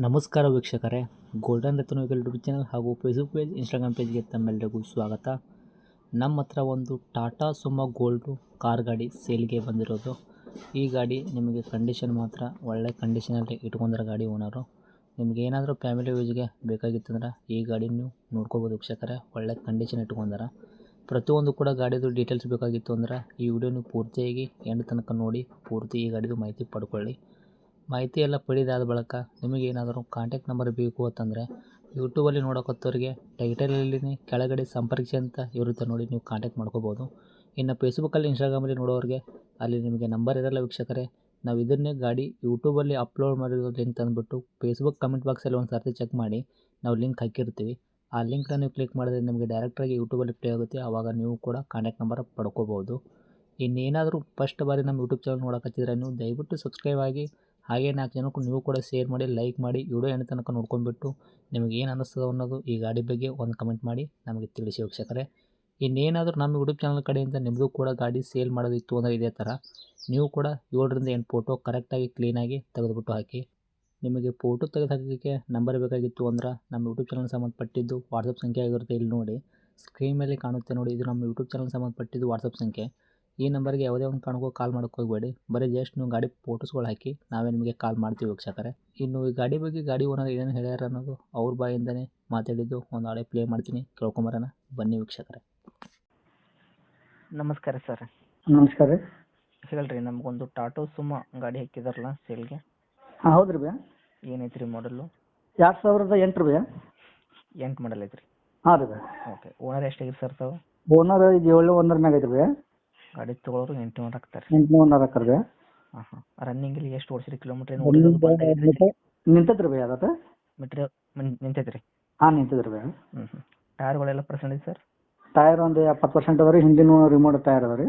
ನಮಸ್ಕಾರ ವೀಕ್ಷಕರೇ, ಗೋಲ್ಡನ್ ರತ್ನ vehicle YouTube channel ಹಾಗೂ ಫೇಸ್ಬುಕ್ ಪೇಜ್, ಇನ್ಸ್ಟಾಗ್ರಾಮ್ ಪೇಜ್ಗೆ ತಮ್ಮೆಲ್ಲರಿಗೂ ಸ್ವಾಗತ. ನಮ್ಮ ಹತ್ರ ಒಂದು ಟಾಟಾ ಸುಮೋ ಗೋಲ್ಡು ಕಾರ್ ಗಾಡಿ ಸೇಲ್ಗೆ ಬಂದಿರೋದು. ಈ ಗಾಡಿ ನಿಮಗೆ ಕಂಡೀಷನ್ ಮಾತ್ರ ಒಳ್ಳೆ ಕಂಡೀಷನಲ್ಲಿ ಇಟ್ಕೊಂಡಿರೋ ಗಾಡಿ ಓನರು. ನಿಮ್ಗೆ ಏನಾದರೂ ಫ್ಯಾಮಿಲಿ ಯೂಸ್ಗೆ ಬೇಕಾಗಿತ್ತಂದ್ರೆ ಈ ಗಾಡಿ ನೀವು ನೋಡ್ಕೋಬೋದು ವೀಕ್ಷಕರೇ. ಒಳ್ಳೆ ಕಂಡೀಷನ್ ಇಟ್ಕೊಂಡಾರ. ಪ್ರತಿಯೊಂದು ಕೂಡ ಗಾಡಿದು ಡೀಟೇಲ್ಸ್ ಬೇಕಾಗಿತ್ತು ಅಂದ್ರೆ ಈ ವಿಡಿಯೋ ನೀವು ಪೂರ್ತಿಯಾಗಿ ಎಂಡ್ ತನಕ ನೋಡಿ ಪೂರ್ತಿ ಈ ಗಾಡಿದು ಮಾಹಿತಿ ಪಡ್ಕೊಳ್ಳಿ. ಮಾಹಿತಿ ಎಲ್ಲ ಪಡೆದಾದ ಬಳಿಕ ನಿಮಗೇನಾದರೂ ಕಾಂಟ್ಯಾಕ್ಟ್ ನಂಬರ್ ಬೇಕು ಅಂತಂದರೆ ಯೂಟ್ಯೂಬಲ್ಲಿ ನೋಡೋಕತ್ತವ್ರಿಗೆ ಟೈಟಲಲ್ಲಿ ಕೆಳಗಡೆ ಸಂಪರ್ಕಿಸಿ ಅಂತ ಇರುತ್ತೆ ನೋಡಿ, ನೀವು ಕಾಂಟ್ಯಾಕ್ಟ್ ಮಾಡ್ಕೋಬೋದು. ಇನ್ನು ಫೇಸ್ಬುಕ್ಕಲ್ಲಿ, ಇನ್ಸ್ಟಾಗ್ರಾಮಲ್ಲಿ ನೋಡೋರಿಗೆ ಅಲ್ಲಿ ನಿಮಗೆ ನಂಬರ್ ಇರಲ್ಲ ವೀಕ್ಷಕರೇ. ನಾವು ಇದನ್ನೇ ಗಾಡಿ ಯೂಟ್ಯೂಬಲ್ಲಿ ಅಪ್ಲೋಡ್ ಮಾಡಿರೋ ಲಿಂಕ್ ತಂದುಬಿಟ್ಟು ಫೇಸ್ಬುಕ್ ಕಮೆಂಟ್ ಬಾಕ್ಸಲ್ಲಿ ಒಂದು ಸರ್ತಿ ಚೆಕ್ ಮಾಡಿ ನಾವು ಲಿಂಕ್ ಹಾಕಿರ್ತೀವಿ. ಆ ಲಿಂಕ್ನ ನೀವು ಕ್ಲಿಕ್ ಮಾಡಿದ್ರೆ ನಿಮಗೆ ಡೈರೆಕ್ಟಾಗಿ ಯೂಟ್ಯೂಬಲ್ಲಿ ಪ್ಲೇ ಆಗುತ್ತೆ. ಆವಾಗ ನೀವು ಕೂಡ ಕಾಂಟ್ಯಾಕ್ಟ್ ನಂಬರ್ ಪಡ್ಕೋಬೋದು. ಇನ್ನೇನಾದರೂ ಫಸ್ಟ್ ಬಾರಿ ನಮ್ಮ ಯೂಟ್ಯೂಬ್ ಚಾನಲ್ ನೋಡೋಕತ್ತಿದ್ರೆ ನೀವು ದಯವಿಟ್ಟು ಸಬ್ಸ್ಕ್ರೈಬ್ ಆಗಿ, ಹಾಗೆ 4 ಜನಕ್ಕೂ ನೀವು ಕೂಡ ಶೇರ್ ಮಾಡಿ, ಲೈಕ್ ಮಾಡಿ, ವಿಡಿಯೋ ಎಂಡ್ ತನಕ ನೋಡ್ಕೊಂಡ್ಬಿಟ್ಟು ನಿಮಗೆ ಏನು ಅನ್ನಿಸ್ತದೆ ಅನ್ನೋದು ಈ ಗಾಡಿ ಬಗ್ಗೆ ಒಂದು ಕಮೆಂಟ್ ಮಾಡಿ ನಮಗೆ ತಿಳಿಸಿ ವೀಕ್ಷಕರೇ. ಇನ್ನೇನಾದರೂ ನಮ್ಮ ಯೂಟ್ಯೂಬ್ ಚಾನಲ್ ಕಡೆಯಿಂದ ನಿಮ್ಮದು ಕೂಡ ಗಾಡಿ ಸೇಲ್ ಮಾಡೋದಿತ್ತು ಅಂದರೆ ಇದೇ ಥರ ನೀವು ಕೂಡ 7ರಿಂದ 8 ಫೋಟೋ ಕರೆಕ್ಟಾಗಿ ಕ್ಲೀನಾಗಿ ತೆಗೆದುಬಿಟ್ಟು ಹಾಕಿ. ನಿಮಗೆ ಫೋಟೋ ತೆಗೆದು ಹಾಕೋಕ್ಕೆ ನಂಬರ್ ಬೇಕಾಗಿತ್ತು ಅಂದ್ರೆ ನಮ್ಮ ಯೂಟ್ಯೂಬ್ ಚಾನಲ್ ಸಂಬಂಧಪಟ್ಟಿದ್ದು ವಾಟ್ಸಪ್ ಸಂಖ್ಯೆ ಆಗಿರುತ್ತೆ. ಇಲ್ಲಿ ನೋಡಿ ಸ್ಕ್ರೀನ್ ಮೇಲೆ ಕಾಣುತ್ತೆ ನೋಡಿ, ಇದು ನಮ್ಮ ಯೂಟ್ಯೂಬ್ ಚಾನಲ್ ಸಂಬಂಧಪಟ್ಟಿದ್ದು ವಾಟ್ಸಪ್ ಸಂಖ್ಯೆ. ಈ ನಂಬರ್ಗೆ ಯಾವುದೇ ಒಂದು ಕಾರಣಕ್ಕೂ ಕಾಲ್ ಮಾಡೋಕ್ಕೆ ಹೋಗಬೇಡಿ. ಬರೀ ಜಸ್ಟ್ ನೀವು ಗಾಡಿ ಫೋಟೋಸ್ಗಳು ಹಾಕಿ ನಾವೇ ನಿಮಗೆ ಕಾಲ್ ಮಾಡ್ತೀವಿ ವೀಕ್ಷಕರೇ. ಇನ್ನು ಈ ಗಾಡಿ ಬಗ್ಗೆ ಗಾಡಿ ಓನರ್ ಏನೇನು ಹೇಳ್ಯಾರ ಅನ್ನೋದು ಅವ್ರ ಬಾಯಿಂದನೇ ಮಾತಾಡಿದ್ದು ಒಂದು ಆಡೆ ಪ್ಲೇ ಮಾಡ್ತೀನಿ, ಕೇಳ್ಕೊಂಬರೋಣ ಬನ್ನಿ ವೀಕ್ಷಕರೇ. ನಮಸ್ಕಾರ ಸರ್. ನಮಸ್ಕಾರ ರೀ. ಹೇಳ್ರಿ, ನಮಗೊಂದು ಟಾಟಾ ಸುಮೋ ಗಾಡಿ ಹಾಕಿದಾರಲ್ಲ ಸೇಲ್ಗೆ. ಹಾಂ ಹೌದು ರೀ ಭಯ್ಯ. ಏನೈತೆ ರೀ ಮಾಡಲು? 2008 ರೀ ಭಯ್ಯ. 8 ಮಾಡಲ್ ಐತ್ರಿ. ಹಾಂ ರೀ ಭಯ್ಯ. ಓಕೆ, ಓನರ್ ಎಷ್ಟಾಗಿರಿ ಸರ್ ತಾವು? ಓನರ್ ಈಗ 7 ಓನರ್ ಮ್ಯಾಗ ಐತೆ ಭಯ್ಯ. ಗಾಡಿ ತೊಗೊಳೋರು 800 ಹಾಕ್ತಾರೆ. 800 ಹಾಕ್ತಾರೆ ಭಯ್ಯ. ಹಾಂ. ರನ್ನಿಂಗಲ್ಲಿ ಎಷ್ಟು ಓಡಿಸಿರಿ ಕಿಲೋಮೀಟ್ರ್? ನಿಂತೈತೆ ರೀ ಭಯ್ಯ ಅದಕ್ಕೆ. ಮೀಟ್ರ್ ನಿಂತೈತೆ ರೀ? ಹಾಂ ನಿಂತೈತೆ ರೀ ಭಯ್ಯ. ಟೈರ್ಗಳೆಲ್ಲ ಪರ್ಸೆಂಟೇಜ್ ಸರ್? ಟೈರ್ ಒಂದು 70% ಅದ ರೀ. ಹಿಂದಿನ ರಿಮೋಟ್ ಟೈರ್ ಅದ ರೀ.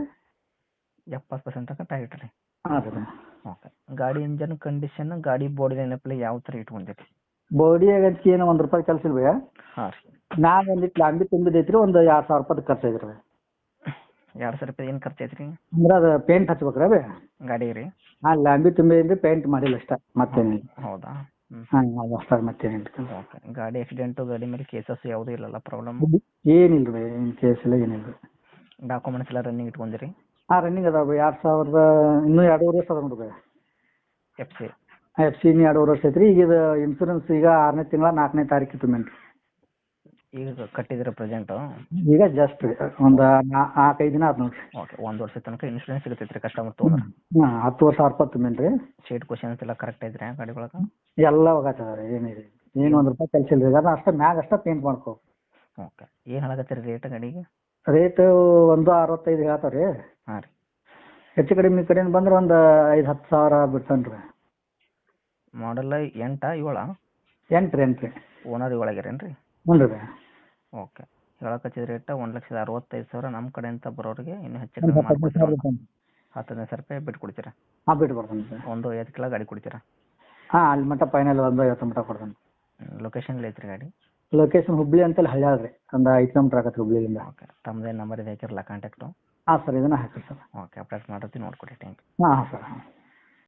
70% ತನಕ ಟೈರ್ ರೀ? ಹಾಂ ರೀ ಭಯ್ಯ. ಓಕೆ. ಗಾಡಿ ಇಂಜನ್ ಕಂಡೀಷನ್, ಗಾಡಿ ಬಾಡಿ ಲೈನಪ್ಪಲ್ಲಿ ಯಾವ ಥರ ಇಟ್ಕೊಂಡಿರಿ? ಬಾಡಿ ಆಗಂತ ಏನು ₹1 ಕೆಲಸ ಇಲ್ಲ ಭಯ್ಯ. ಹಾಂ ರೀ. ನಾನು ಒಂದಿಟ್ಟು ಲಾಂಬಿ ತುಂಬಿದೈತೆ ರೀ. ಒಂದು ₹2,000 ಖರ್ಚು ಐತೆ ರೀ. ₹2,000 ಏನು ಖರ್ಚು ಐತ್ರಿ? ಅಂದ್ರೆ ಅದು ಪೇಂಟ್ ಹಚ್ಬೇಕು ರೀ ಭಯ್ಯ ಗಾಡಿ ರೀ? ಹಾಂ, ಲಾಂಬಿ ತುಂಬಿದ್ರಿ, ಪೇಂಟ್ ಮಾಡಿಲ್ಲ ಅಷ್ಟೇ, ಮತ್ತೇನಿಲ್ಲ. ಹೌದಾ? ಹಾಂ ಅದು ಅಷ್ಟೇ, ಮತ್ತೇನಿಲ್ಲ. ಓಕೆ. ಗಾಡಿ ಆಕ್ಸಿಡೆಂಟು, ಗಾಡಿ ಮೇಲೆ ಕೇಸಸ್ ಯಾವುದೂ ಇಲ್ಲಲ್ಲ, ಪ್ರಾಬ್ಲಮ್? ಏನಿಲ್ಲ ರೀ, ಏನು ಕೇಸ್ ಇಲ್ಲ, ಏನಿಲ್ಲ ರೀ. ಡಾಕ್ಯುಮೆಂಟ್ಸ್ ಎಲ್ಲ ರನ್ನಿಂಗ್ ಇಟ್ಕೊಂಡಿರಿ? ಹಾಂ ರನ್ನಿಂಗ್ ಅದಾವೆ ಭಯ್ಯ. 2000 ಇನ್ನೂ 2.5 ವರ್ಷ ಅದ ನೋಡಿ ಭಯ್ಯ. FC ಇನ್ನೂ 2.5 ವರ್ಷ ಐತ್ರಿ. ಈಗ ಇದು ಇನ್ಸೂರೆನ್ಸ್ ಈಗ 6ನೇ ತಿಂಗಳ 4ನೇ ತಾರೀಕು ತುಂಬೇನ್ರಿ. ಈಗ ಕಟ್ಟಿದ್ರೆ ಪ್ರೆಸೆಂಟು? ಈಗ ಜಸ್ಟ್ ರೀ ಒಂದು 4-5 ದಿನ ಆಯ್ತು ನೋಡಿರಿ. ಓಕೆ. 1 ವರ್ಷ ತನಕ ಇನ್ಶೂರೆನ್ಸ್ ಸಿಗುತ್ತೆ ರೀ ಕಸ್ಟಮರ್ ತೊಗೊಂಡ್ರೆ? ಹಾಂ 10 ವರ್ಷ ರೂಪಾಯಿ ತುಂಬೇನ್ರಿ. ಸೀಟ್ ಕ್ವಶನ್ಸ್ ಎಲ್ಲ ಕರೆಕ್ಟ್ ಐತ್ರಿ ಗಾಡಿ ಒಳಗೆ? ಎಲ್ಲ ಹೋಗತ್ತದ ರೀ, ಏನಿದೆ ಏನು ₹1 ಕೆಲಸ ಇಲ್ಲ ರೀ. ಅದನ್ನ ಅಷ್ಟೇ ಮ್ಯಾಗ ಅಷ್ಟೇ ಪೇಂಟ್ ಮಾಡ್ಕೋ. ಓಕೆ. ಏನು ಹೇಳಕತ್ತೀರಿ ರೇಟ್ ಗಾಡಿಗೆ? ರೇಟ್ 1.65 ಹೇಳ್ತಾವೆ ರೀ. ಹಾಂ ರೀ. ಹೆಚ್ಚು ಕಡಿಮೆ ಈ ಕಡೆಯಿಂದ ಬಂದ್ರೆ ಒಂದು 5-10 ಸಾವಿರ ಬಿಡ್ತಾನೆ ರೀ. ಮಾಡಲ್ಲ 8 7? 8 ರೀ. ಓನರ್ ಒಳಗಿರೇನು ರೀ? ಹ್ಞೂ ರೀ. ಓಕೆ. ಹೇಳಕತ್ತಿದ ರೇಟ್ 1,65,000. ನಮ್ಮ ಕಡೆಯಿಂದ ಬರೋರಿಗೆ ಇನ್ನೂ ಹೆಚ್ಚು ಒಂದು ಕಮ್ಮಿ 10 ಮಾಡ್ಕೊಡ್ತೀರಾ? ಸಾವಿರ ರೂಪಾಯಿ. 10,000 ರೂಪಾಯಿ ಬಿಟ್ಟು ಕೊಡ್ತೀರಾ? ಹಾಂ ಬಿಟ್ಟು ಕೊಡ್ತಾನೆ ಸರ್. ಒಂದು 5 ಕಿಲೋ ಗಾಡಿ ಕೊಡ್ತೀರಾ? ಹಾಂ ಅಲ್ಲಿ ಮಟ್ಟ ಫೈನಲ್ 150 ಮಟ್ಟ ಕೊಡ್ತಾನೆ. ಲೊಕೇಶನ್ ಎಲ್ಲಿ ಐತ್ರಿ ಗಾಡಿ? ಲೊಕೇಶನ್ ಹುಬ್ಳಿ ಅಂತೇಳಿ ಹಳ್ಯಾಳ ರೀ. ಒಂದು 5 ಕಿಲೋಮೀಟ್ರ್ ಆಗತ್ತೆ ಹುಬ್ಳಿಯಿಂದ. ಓಕೆ. ತಮ್ಮದೇ ನಂಬರ್ ಇದೆ ಹಾಕಿರಲ್ಲ ಕಾಂಟ್ಯಾಕ್ಟು? ಹಾಂ ಸರ್, ಇದನ್ನು ಹಾಕಿ ಸರ್. ಓಕೆ. ಅಪ್ಡೇಟ್ ಮಾಡಿರ್ತೀನಿ, ನೋಡ್ಕೊಡಿ. Thank you. ಹಾಂ ಸರ್.